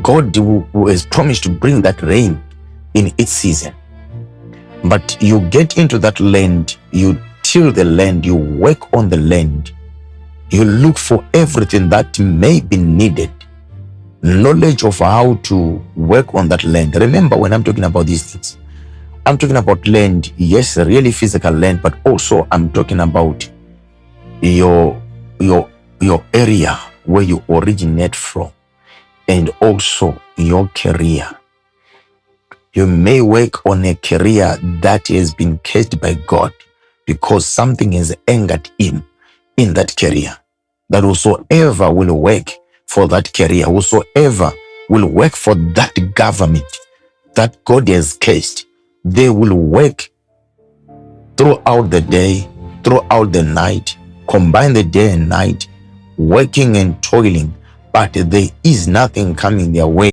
God who has promised to bring that rain in its season. But you get into that land, you till the land, you work on the land, you look for everything that may be needed, knowledge of how to work on that land. Remember, when I'm talking about these things, I'm talking about land, yes, really physical land, but also I'm talking about your area where you originate from, and also your career. You may work on a career that has been cursed by God because something has angered him in that career. That whosoever will work for that career, whosoever will work for that government that God has cursed, they will work throughout the day, throughout the night, combine the day and night, working and toiling, but there is nothing coming their way.